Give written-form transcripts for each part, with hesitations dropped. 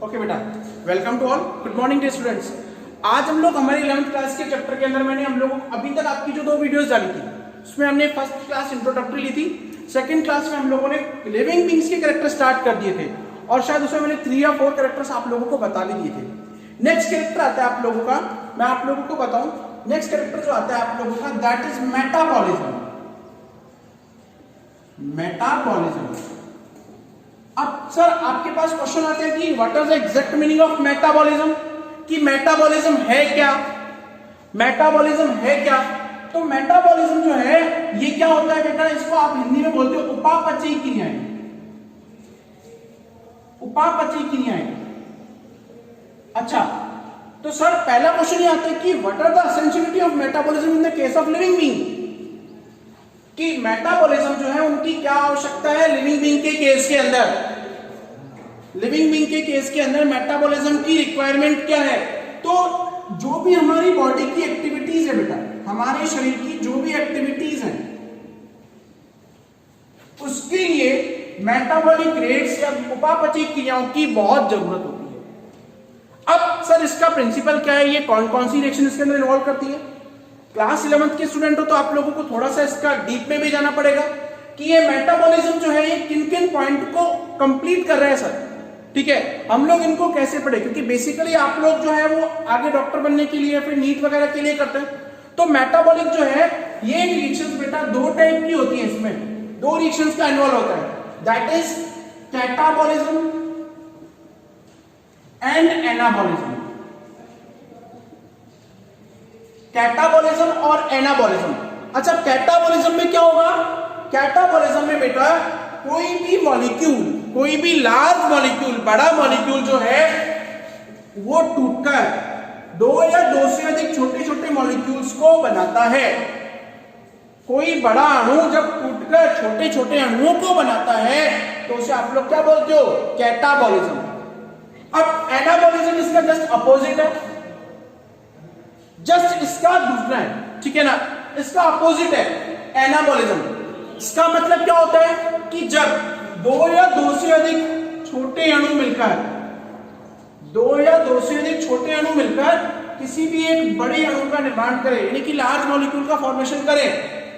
Okay बेटा, welcome to all, good morning dear students. आज हम लोग हमारे 11th क्लास के चैप्टर के अंदर हम लोग अभी तक आपकी जो 2 वीडियोस डाली थी उसमें हमने फर्स्ट क्लास इंट्रोडक्टरी ली थी, सेकंड क्लास में हम लोगों ने लिविंग बींग्स के कैरेक्टर स्टार्ट कर दिए थे और शायद उसमें मैंने 3 या 4 कैरेक्टर्स आप लोगों को बता भी दिए थे। नेक्स्ट कैरेक्टर आता है आप लोगों का, मैं आप लोगों को बताऊं, नेक्स्ट कैरेक्टर जो आता है आप लोगों का दैट इज मेटाबॉलिज्म। मेटाबॉलिज्म। अब सर आपके पास क्वेश्चन आते हैं कि what is the exact meaning of metabolism, कि मेटाबॉलिज्म है क्या, मेटाबॉलिज्म है क्या। तो मेटाबॉलिज्म जो है ये क्या होता है बेटा, इसको आप हिंदी में बोलते हो उपापचयी क्रियाएं। उपापचयी क्रियाएं। अच्छा, तो सर पहला क्वेश्चन ये आता है कि what are the essentiality of metabolism in the case of living being, कि मेटाबॉलिज्म जो है उनकी क्या आवश्यकता है लिविंग बीइंग के केस के अंदर। लिविंग बीइंग के केस के अंदर मेटाबॉलिज्म की रिक्वायरमेंट क्या है। तो जो भी हमारी बॉडी की एक्टिविटीज है बेटा, हमारे शरीर की जो भी एक्टिविटीज हैं उसके लिए मेटाबॉलिक रेट्स या उपापचयी क्रियाओं की बहुत जरूरत होती है। अब सर इसका प्रिंसिपल क्या है, ये कौन कौन सी रिएक्शन इसके अंदर इन्वॉल्व करती है। क्लास 11th के स्टूडेंट हो तो आप लोगों को थोड़ा सा इसका डीप में भी जाना पड़ेगा कि ये मेटाबॉलिज्म जो है ये किन किन पॉइंट को कंप्लीट कर रहा है सर। ठीक है, हम लोग इनको कैसे पढ़े, क्योंकि बेसिकली आप लोग जो है वो आगे डॉक्टर बनने के लिए फिर नीट वगैरह के लिए करते हैं। तो मेटाबॉलिक जो है ये रिएक्शंस बेटा 2 टाइप की होती है, इसमें 2 रिएक्शंस का इन्वॉल्व होता है, that is catabolism and anabolism. Catabolism और एनाबॉलिज्म। अच्छा, कैटाबॉलिज्म में क्या होगा, कैटाबॉलिज्म में बेटा कोई भी मॉलिक्यूल, कोई भी लार्ज मॉलिक्यूल, बड़ा मॉलिक्यूल जो है वो टूटकर 2 या 2 से अधिक छोटे छोटे मॉलिक्यूल्स को बनाता है। कोई बड़ा अणु जब टूटकर छोटे छोटे अणुओं को बनाता है तो उसे आप लोग क्या बोलते हो, कैटाबॉलिज्म। अब एनाबॉलिज्म इसका जस्ट अपोजिट है, जस्ट इसका दूसरा है, ठीक है ना, इसका अपोजिट है एनाबॉलिज्म। इसका मतलब क्या होता है कि जब 2 या 2 से अधिक छोटे अणु मिलकर 2 या 2 से अधिक छोटे अणु मिलकर किसी भी एक बड़े अणु का निर्माण करें, यानी कि लार्ज मॉलिक्यूल का फॉर्मेशन करें,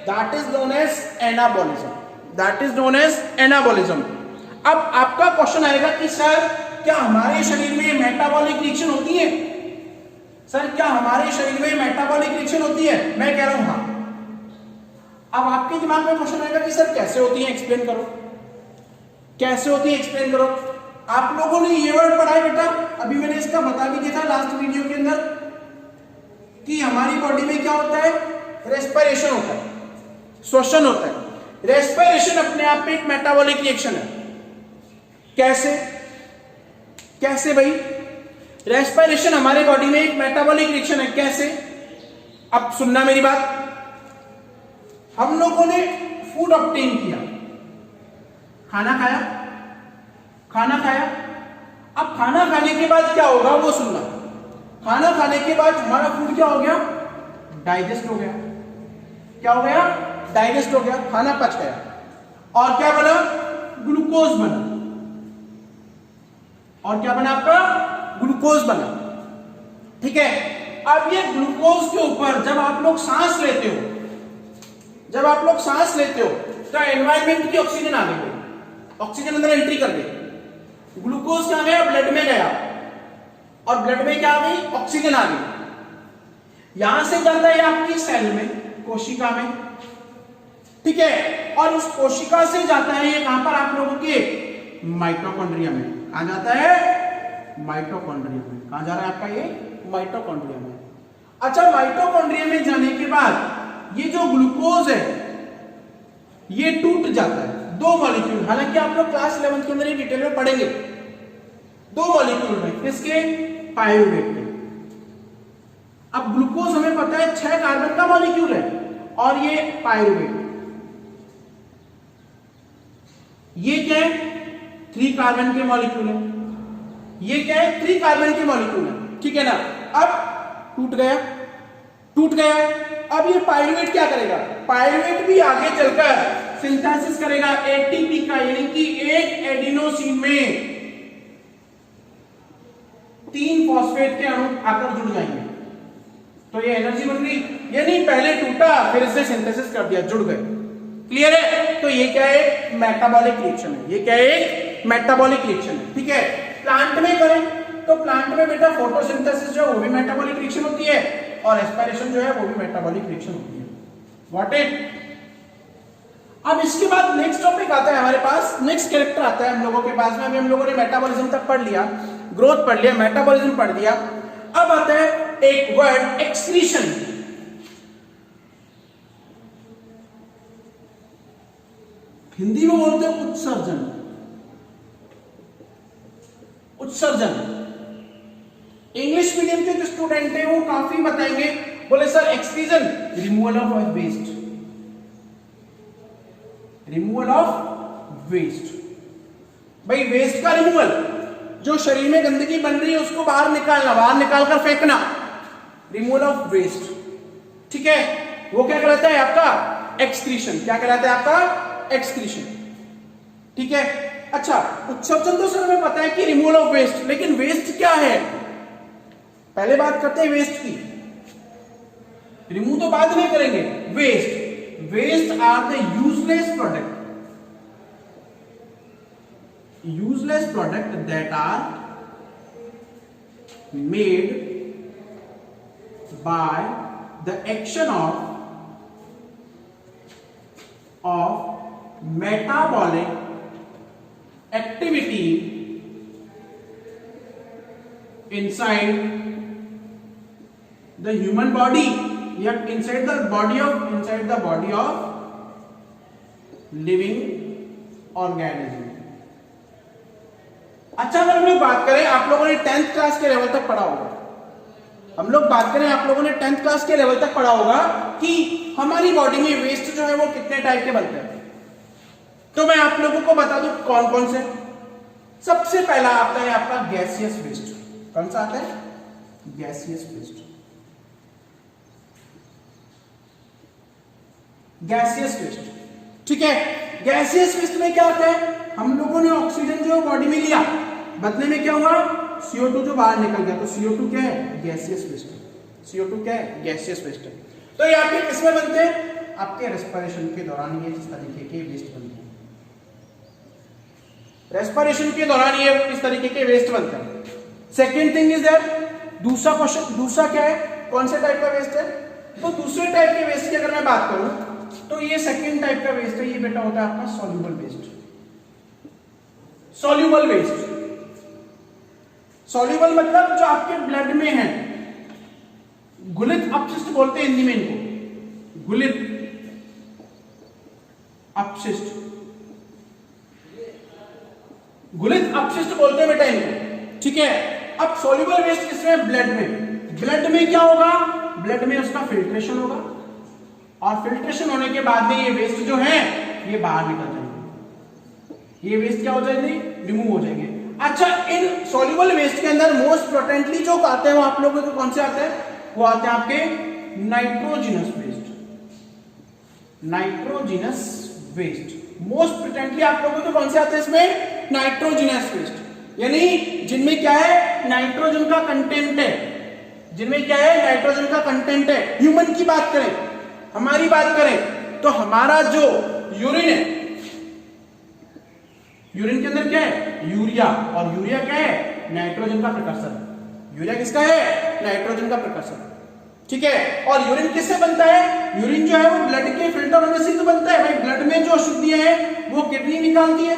that is known as anabolism. That is known as anabolism. अब आपका क्वेश्चन आएगा कि सर क्या हमारे शरीर में मेटाबॉलिक रिएक्शन होती है, सर क्या हमारे शरीर में मेटाबॉलिक रिएक्शन होती है। मैं कह रहा हूं हाँ। अब आपके दिमाग में क्वेश्चन आएगा कि सर कैसे होती है, एक्सप्लेन करो, कैसे होती है एक्सप्लेन करो। आप लोगों ने ये वर्ड पढ़ा है बेटा, अभी मैंने इसका बता भी दिया था लास्ट वीडियो के अंदर कि हमारी बॉडी में क्या होता है, रेस्पिरेशन होता है, श्वसन होता है। रेस्पिरेशन अपने आप में एक मेटाबॉलिक रिएक्शन है। कैसे, कैसे भाई, रेस्पिरेशन हमारे बॉडी में एक मेटाबॉलिक रिएक्शन है, कैसे। अब सुनना मेरी बात, हम लोगों ने फूड ऑब्टेन किया, खाना खाया, खाना खाया। अब खाना खाने के बाद क्या होगा वो सुनना। खाना खाने के बाद हमारा फूड क्या हो गया, डाइजेस्ट हो गया। क्या हो गया, डाइजेस्ट हो गया, खाना पच गया और क्या बना, ग्लूकोज बना। और क्या बना आपका, ग्लूकोज बना। ठीक है, अब ये ग्लूकोज के ऊपर जब आप लोग सांस लेते हो, जब आप लोग सांस लेते हो तो एनवायरमेंट की ऑक्सीजन आ गई, ऑक्सीजन अंदर एंट्री कर गई, ग्लूकोज क्या गया, ब्लड में गया और ब्लड में क्या आ गई, ऑक्सीजन आ गई। यहां से जाता है आपकी सेल में, कोशिका में, ठीक है, और उस कोशिका से जाता है ये कहां पर, आप लोगों के माइटोकॉन्ड्रिया में। कहां जाता है, माइटोकॉन्ड्रिया में। कहां जा रहा है आपका ये, माइटोकॉन्ड्रिया में। अच्छा, माइटोकॉन्ड्रिया में जाने के बाद ये जो ग्लूकोज है ये टूट जाता है 2 मॉलिक्यूल। हालांकि आप लोग क्लास 11th के अंदर ये डिटेल में पढ़ेंगे, 2 मॉलिक्यूल में, किसके, पायरुवेट में। अब ग्लूकोज हमें पता है 6 कार्बन का मॉलिक्यूल है और ये पायरुवेट, ये क्या है, 3 कार्बन के मॉलिक्यूल है। ये क्या है, 3 कार्बन के मॉलिक्यूल है, ठीक है ना। अब टूट गया, टूट गया। अब ये पायरुवेट क्या करेगा, पायरुवेट भी आगे चलकर सिंथेसिस करेगा एटीपी का, यानी कि एक एडिनोसिन में अणु आकर जुड़ जाएंगे, तो ये एनर्जी बन गई। ये नहीं पहले टूटा फिर इसे सिंथेसिस कर दिया, जुड़ गए। क्लियर है? तो ये क्या है? मेटाबॉलिक रिएक्शन है। ये क्या है? मेटाबॉलिक रिएक्शन है। ठीक है, प्लांट में करें तो प्लांट में बेटा फोटोसिंथेसिस जो है वो भी मेटाबॉलिक रिएक्शन होती है और रेस्पिरेशन जो है वो भी मेटाबॉलिक रिएक्शन होती है। What it? अब इसके बाद नेक्स्ट टॉपिक आता है हमारे पास, नेक्स्ट कैरेक्टर आता है हम लोगों के पास में। अभी हम लोगों ने मेटाबॉलिज्म तक पढ़ लिया, ग्रोथ पढ़ लिया, मेटाबॉलिज्म पढ़ लिया। अब आता है एक वर्ड एक्सक्रीशन। हिंदी में बोलते हैं उत्सर्जन। उत्सर्जन इंग्लिश मीडियम के जो स्टूडेंट है वो काफी बताएंगे, बोले sir excretion removal of waste, removal of waste. भाई वेस्ट का रिमूवल, जो शरीर में गंदगी बन रही है उसको बाहर निकालना, बाहर निकालकर फेंकना, रिमूवल ऑफ वेस्ट। ठीक है, वो क्या कहलाता है आपका? एक्सक्रीशन। क्या कहलाता है आपका? एक्सक्रीशन। ठीक है, अच्छा उत्सर्जन तो सर हमें पता है कि रिमूवल ऑफ वेस्ट, लेकिन वेस्ट क्या है? पहले बात करते हैं वेस्ट की, रिमूव तो बाद में करेंगे। Waste are the useless product, useless product that are made by the action of metabolic activity inside the human body, yet inside the body of living organism। अच्छा, अगर हम लोग बात करें, आप लोगों ने 10th क्लास के लेवल तक पढ़ा होगा, हम लोग बात करें आप लोगों ने 10th क्लास के लेवल तक पढ़ा होगा कि हमारी बॉडी में वेस्ट जो है वो कितने टाइप के बनते हैं। तो मैं आप लोगों को बता दूं कौन कौन से। सबसे पहला आता है आपका गैसियस वेस्ट। कौन सा आता है? Gaseous waste. गैसियस वेस्ट, ठीक है। गैसियस वेस्ट में क्या होता है? हम लोगों ने ऑक्सीजन जो बॉडी में लिया, बदले में क्या हुआ? CO2 जो बाहर निकल गया, तो CO2 क्या है? गैसियस वेस्ट है। CO2 क्या है? गैसियस वेस्ट है। तो ये आपके किसमें बनते हैं? आपके रेस्पिरेशन के दौरान ये इस तरीके के वेस्ट बनते हैं। रेस्पिरेशन के दौरान ये इस तरीके के वेस्ट बनते हैं। सेकेंड थिंग इज दैट, दूसरा क्वेश्चन, दूसरा क्या है? कौन से टाइप का वेस्ट है? तो दूसरे टाइप के वेस्ट की अगर मैं बात करूं तो ये सेकेंड टाइप का वेस्ट है, ये बेटा होता है आपका soluble waste. Soluble waste, soluble मतलब जो आपके ब्लड में है, गुलित अपशिष्ट बोलते हैं हिंदी में इनको, गुलित अपशिष्ट, गुलित अपशिष्ट बोलते हैं बेटा इनको, ठीक है। अब सॉल्युबल वेस्ट किसमें? ब्लड में। ब्लड में क्या होगा? ब्लड में उसका फिल्ट्रेशन होगा और फिल्ट्रेशन होने के बाद में ये वेस्ट जो है ये बाहर निकल जाएंगे। ये वेस्ट क्या हो जाएंगे? रिमूव हो जाएंगे। अच्छा, इन सॉल्युबल वेस्ट के अंदर मोस्ट पोटेंटली जो आते हैं वो आप लोगों को कौन से आते हैं? वो आते हैं आपके nitrogenous waste. Nitrogenous waste most potently आप लोगों को कौन से आते हैं इसमें? नाइट्रोजिनस वेस्ट, यानी जिनमें क्या है? नाइट्रोजन का कंटेंट है। जिनमें क्या है? नाइट्रोजन का कंटेंट है। ह्यूमन की बात करें, हमारी बात करें तो हमारा जो यूरिन है, यूरिन के अंदर क्या है? यूरिया, और यूरिया क्या है? नाइट्रोजन का प्रिकर्सर। यूरिया किसका है? नाइट्रोजन का प्रिकर्सर, ठीक है। और यूरिन किससे बनता है? यूरिन जो है वो ब्लड के फिल्टर होने से तो बनता है। भाई ब्लड में जो अशुद्धियां हैं वो किडनी निकालती है,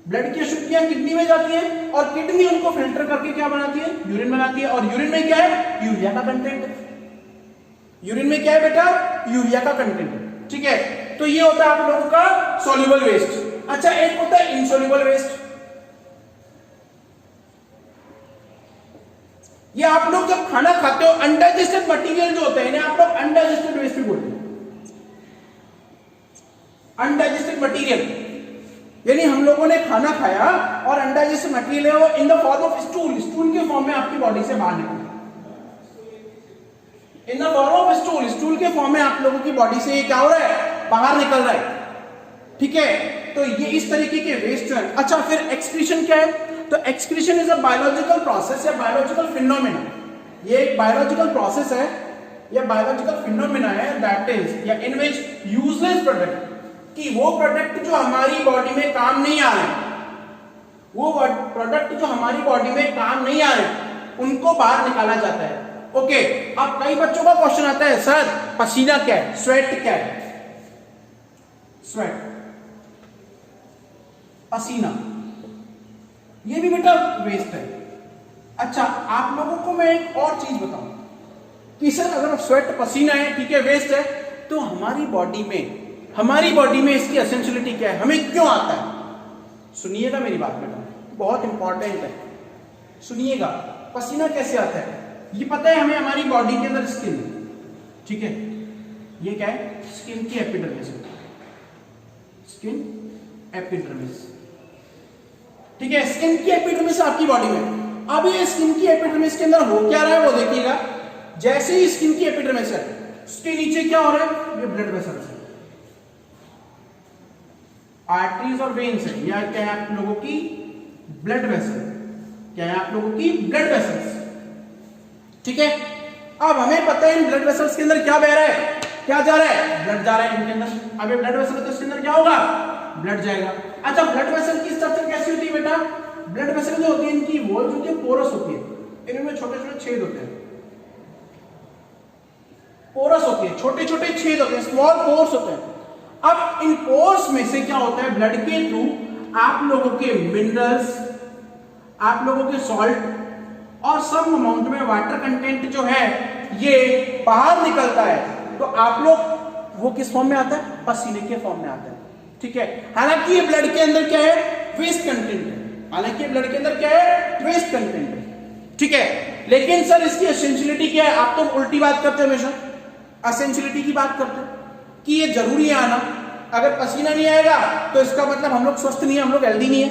ब्लड की अशुद्धियां किडनी में जाती है और किडनी उनको फिल्टर करके क्या बनाती है? यूरिन बनाती है। और यूरिन में क्या है? यूरिया का कंटेंट है। यूरिन में क्या है बेटा? यूरिया का कंटेंट है, ठीक है। तो ये होता है आप लोगों का सॉल्युबल वेस्ट। अच्छा, एक होता है इनसॉल्युबल वेस्ट। ये आप लोग जब खाना खाते हो, अनडाइजेस्टेड मटेरियल जो होता है इन्हें आप लोग अनडाइजेस्टेड वेस्ट भी बोलते हैं। अनडाइजेस्टेड मटेरियल यानी हम लोगों ने खाना खाया और अनडाइजेस्टेड मटेरियल है वो in the form of stool, stool के फॉर्म में आपकी बॉडी से बाहर निकल, in the form of stool, stool के फॉर्म में आप लोगों की बॉडी से ये क्या हो रहा है? बाहर निकल रहा है, ठीक है। तो ये इस तरीके के वेस्ट जो है। अच्छा, फिर एक्सक्रीशन क्या है? तो excretion is a biological process या बायोलॉजिकल फिनोमेना, ये एक बायोलॉजिकल प्रोसेस है या बायोलॉजिकल फिनोमेना है दैट इज या इन विच यूजलेस प्रोडक्ट, कि वो प्रोडक्ट जो हमारी बॉडी में काम नहीं आ रहे, वो प्रोडक्ट जो हमारी बॉडी में काम नहीं आ रहे उनको बाहर निकाला जाता है। ओके, अब कई बच्चों का क्वेश्चन आता है सर पसीना क्या है, स्वेट क्या है? स्वेट, पसीना, ये भी बेटा वेस्ट है। अच्छा, आप लोगों को मैं एक और चीज बताऊं कि सर अगर स्वेट पसीना है, ठीक है, वेस्ट है, तो हमारी बॉडी में इसकी एसेंशियलिटी क्या है, हमें क्यों आता है? सुनिएगा मेरी बात बेटा, बहुत इंपॉर्टेंट है, सुनिएगा। पसीना कैसे आता है ये पता है हमें, हमारी बॉडी के अंदर स्किन, ठीक है, ये क्या है, स्किन की एपिडर्मिस, स्किन एपिडर्मिस, ठीक है, स्किन की एपिडर्मिस आपकी बॉडी में। अब ये स्किन की एपिडर्मिस के अंदर हो क्या रहा है वो देखिएगा। जैसे ही स्किन की एपिडर्मिस है, उसके नीचे क्या हो रहा है, ये ब्लड वेसल्स है, आर्टरीज और वेन्स है, या क्या है आप लोगों की ब्लड वेसल, क्या है आप लोगों की ब्लड वेसल्स, ठीक है। अब हमें पता है इन ब्लड वेसल्स के अंदर क्या बह रहा है, क्या जा रहा है, ब्लड जा रहा है इनके अंदर। अब ये ब्लड वेसल तो इसके अंदर क्या होगा, ब्लड जाएगा। अच्छा, ब्लड वेसल की स्ट्रक्चर कैसी होती है बेटा, ब्लड वेसल जो होती है इनकी वॉल्स होती है पोरस होती है, इनमें छोटे छोटे छेद होते हैं, पोरस होती है, छोटे छोटे छेद होते हैं, स्मॉल पोर्स होते हैं। अब इन पोर्स में से क्या होता है, ब्लड के थ्रू आप लोगों के मिनरल्स, आप लोगों के सॉल्ट और सम अमाउंट में वाटर कंटेंट जो है ये बाहर निकलता है। तो आप लोग वो किस फॉर्म में आता है, पसीने के फॉर्म में आता है, ठीक है। हालांकि ये ब्लड के अंदर क्या है, वेस्ट कंटेंट है, हालांकि ब्लड के अंदर क्या है, वेस्ट कंटेंट है, ठीक है। लेकिन सर इसकी एसेंशियलिटी क्या है, आप तो उल्टी बात करते हो हमेशा, एसेंशियलिटी की बात करते हो कि ये जरूरी है आना, अगर पसीना नहीं आएगा तो इसका मतलब हम लोग स्वस्थ नहीं है, हम लोग हेल्दी नहीं है।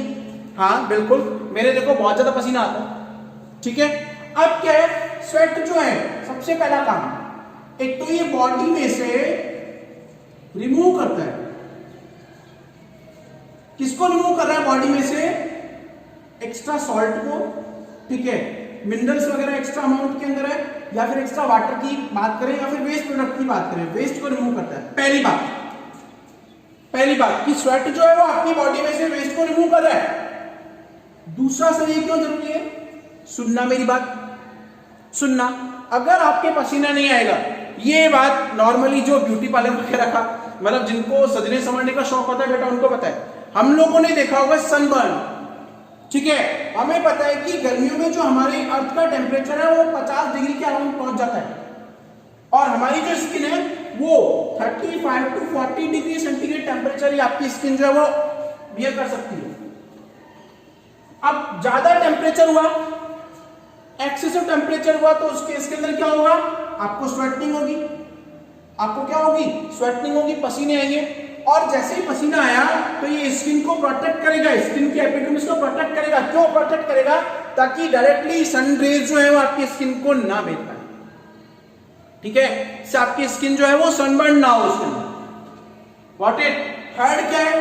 हाँ बिल्कुल, मेरे देखो बहुत ज्यादा पसीना आता है, ठीक है। अब क्या है, स्वेट जो है सबसे पहला काम, एक तो ये बॉडी में से रिमूव करता है, किसको रिमूव कर रहा है बॉडी में से, एक्स्ट्रा सॉल्ट को, ठीक है, मिनरल्स वगैरह एक्स्ट्रा अमाउंट के अंदर है, या फिर एक्स्ट्रा वाटर की बात करें या फिर वेस्ट प्रोडक्ट की बात करें, वेस्ट को रिमूव करता है। पहली बात कि स्वेट जो है वो आपकी बॉडी में से वेस्ट को रिमूव कर रहा है। दूसरा सर ये क्यों जरूरी है, सुनना मेरी बात, सुनना। अगर आपके पसीना नहीं आएगा, ये बात नॉर्मली जो ब्यूटी पार्लर वगैरह का, मतलब जिनको सजने संवरने का शौक होता है बेटा उनको पता है। हम लोगों ने देखा होगा सनबर्न, ठीक है, हमें पता है कि गर्मियों में जो हमारे अर्थ का टेम्परेचर है वो 50 डिग्री के अराउंड पहुंच जाता है, और हमारी जो स्किन है वो 35 to 40 डिग्री सेंटीग्रेड टेम्परेचर ही आपकी स्किन जो है वो बियर कर सकती है। अब ज्यादा टेम्परेचर हुआ, एक्सेसिव टेम्परेचर हुआ, तो उसके इसके अंदर क्या होगा, आपको स्वेटनिंग होगी, आपको क्या होगी, स्वेटनिंग होगी, पसीने आएंगे, और जैसे ही पसीना आया तो ये स्किन को प्रोटेक्ट करेगा, स्किन की एपिडर्मिस को प्रोटेक्ट करेगा। क्यों प्रोटेक्ट करेगा, ताकि डायरेक्टली सन रेज जो है वो आपकी स्किन को ना भेज पाए, ठीक है, इससे आपकी स्किन जो है वो सनबर्न ना हो उसके अंदर। व्हाट इट, थर्ड क्या है,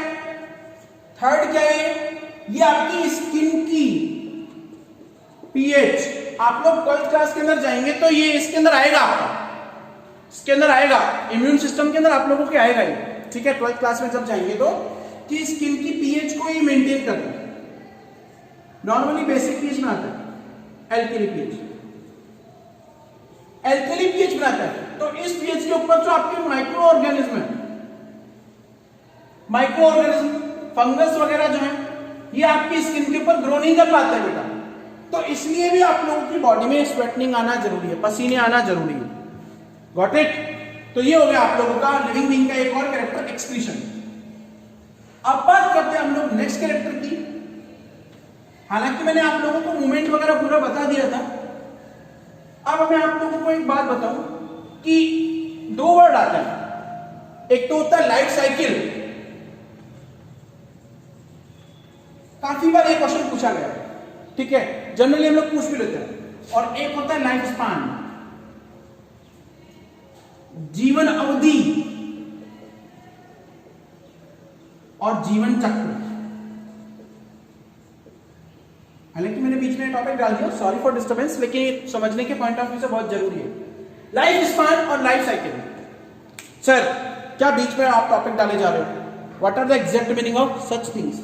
थर्ड क्या है, ये आपकी स्किन की पीएच, आप लोग 12th क्लास के अंदर जाएंगे तो ये इसके अंदर आएगा, आपका इसके अंदर आएगा, इम्यून सिस्टम के अंदर आप लोगों के आएगा ये, ठीक है। 12th क्लास में जब जाएंगे तो कि स्किन की पीएच को ये मेंटेन करता है। नॉर्मली बेसिक पीएच बनाता है, एल्कली पीएच, एल्कली पीएच बनाता है। तो इस पीएच के ऊपर जो आपके माइक्रो ऑर्गेनिज्म है, माइक्रो ऑर्गेनिज्म फंगस वगैरह जो है, ये आपकी स्किन के ऊपर ग्रो नहीं कर पाते हैं बेटा। तो इसलिए भी आप लोगों की बॉडी में स्वेटनिंग आना जरूरी है, पसीने आना जरूरी है। Got it. तो ये हो गया आप लोगों का लिविंग बीइंग का एक और कैरेक्टर, एक्सक्रीशन। अब बात करते हैं हम लोग नेक्स्ट कैरेक्टर की। हालांकि मैंने आप लोगों को मूवमेंट वगैरह पूरा बता दिया था। अब मैं आप लोगों को एक बात बताऊं कि 2 वर्ड आते हैं, एक तो होता है लाइफ साइकिल, काफी बार ये क्वेश्चन पूछा गया है, ठीक है, जनरली हम लोग पूछ भी लेते हैं। और एक होता है लाइफ स्पान, जीवन अवधि और जीवन चक्र, हालांकि मैंने बीच में टॉपिक डाल दिया, सॉरी फॉर डिस्टर्बेंस, लेकिन ये समझने के पॉइंट ऑफ व्यू से बहुत जरूरी है। लाइफ स्पान और लाइफ साइकिल। सर क्या बीच में आप टॉपिक डाले जा रहे हो? What are the exact meaning of such things?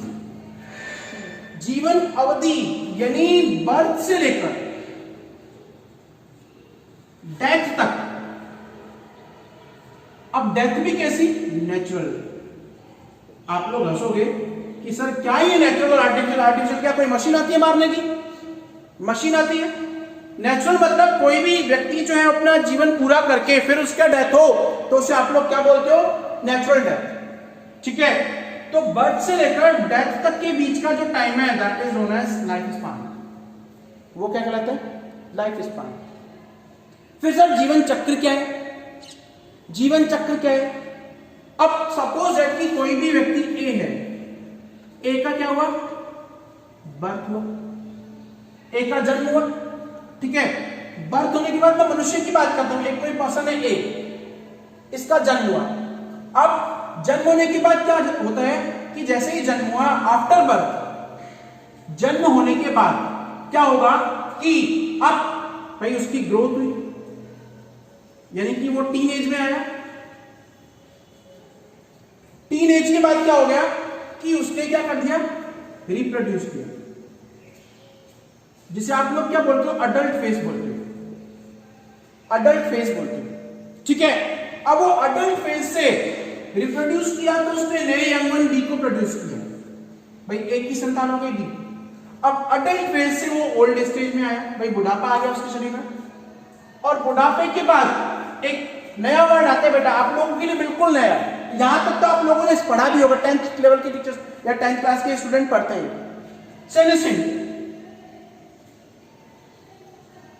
जीवन अवधि यानी बर्थ से लेकर डेथ तक। अब डेथ भी कैसी? नेचुरल। आप लोग हंसोगे कि सर क्या ये नेचुरल और आर्टिफिशियल? आर्टिफिशियल क्या कोई मशीन आती है मारने की? मशीन आती है। नेचुरल मतलब कोई भी व्यक्ति जो है अपना जीवन पूरा करके फिर उसका डेथ हो तो उसे आप लोग क्या बोलते हो? Natural death. ठीक है, तो बर्थ से लेकर डेथ तक के बीच का जो टाइम है that is known as life span. वो क्या कहलाता है? Life span. फिर सर जीवन चक्र क्या है? जीवन चक्र क्या है? अब सपोज दैट कि कोई भी व्यक्ति ए है, ए का क्या हुआ? बर्थ हुआ, ए का जन्म हुआ। ठीक है, बर्थ होने के बाद मैं मनुष्य की बात करता हूं, एक कोई पर्सन है ए, इसका जन्म हुआ। अब जन्म होने के बाद क्या होता है कि जैसे ही जन्म हुआ, आफ्टर बर्थ, जन्म होने के बाद क्या होगा कि अब भाई उसकी ग्रोथ हुई, यानी कि वो टीन एज में आया। टीन एज के बाद क्या हो गया कि उसने क्या कर दिया? रिप्रोड्यूस किया, जिसे आप लोग क्या बोलते हो? अडल्ट फेज बोलते हो। अडल्ट फेज बोलते हो। ठीक है, अब वो अडल्ट फेज से रिप्रोड्यूस किया तो उसने नए यंग वन बी को प्रोड्यूस किया। भाई एक ही संतान हो गई बी। अब अडल्ट फेज से वो ओल्ड स्टेज में आया, भाई बुढ़ापा आ गया उसके शरीर में। और बुढ़ापे के बाद एक नया वर्ड आता है बेटा, आप लोगों के लिए बिल्कुल नया। यहां तक तो आप लोगों ने पढ़ा भी होगा, 10th लेवल के टीचर्स या 10th क्लास के स्टूडेंट पढ़ते हैं। सेनेसेंट।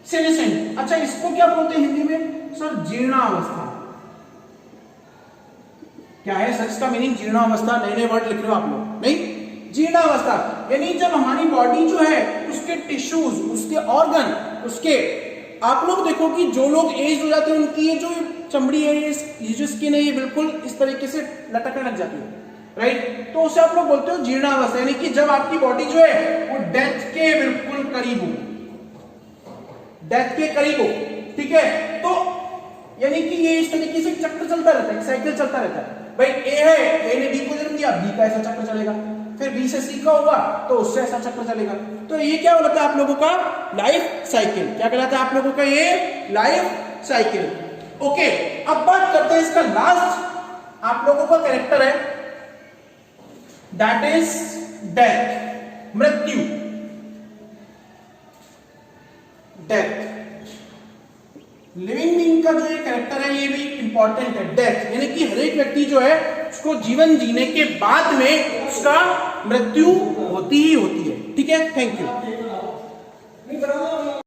सेनेसेंट, अच्छा इसको क्या बोलते हैं हिंदी में? सर जीर्णावस्था। क्या है सच का मीनिंग? जीर्णावस्था। नए नए वर्ड लिख रहे हो आप लोग? नहीं, जीर्णावस्था यानी जब हमारी बॉडी जो है उसके टिश्यूज, उसके ऑर्गन, उसके, आप लोग देखो कि जो लोग एज हो जाते हैं उनकी ये जो चमड़ी है, ये जो स्किन है, ये बिल्कुल इस तरीके से लटकने लग जाती है, राइट? तो उसे आप लोग बोलते हो जीर्णावस्था, यानी कि जब आपकी बॉडी जो है वो डेथ के बिल्कुल करीब हो, डेथ के करीब हो। ठीक है, तो यानी कि ये इस तरीके से चक्र चलता रहता है, साइकिल चलता रहता है। भाई ए है, ए ने बी को जन्म दिया, बी का ऐसा चक्र चलेगा, फिर बी से सी का होगा तो उससे ऐसा चक्र चलेगा। तो ये क्या होता है आप लोगों का? Life cycle. क्या कहलाता है आप लोगों का? ये लाइफ साइकिल। ओके, अब बात करते हैं इसका लास्ट आप लोगों का कैरेक्टर है, दैट इज डेथ, मृत्यु, डेथ। लिविंग बीइंग का जो ये कैरेक्टर है ये भी इंपॉर्टेंट है, डेथ, यानी कि हर एक व्यक्ति जो है उसको जीवन जीने के बाद में उसका मृत्यु होती ही होती है। ठीक है, थैंक यू।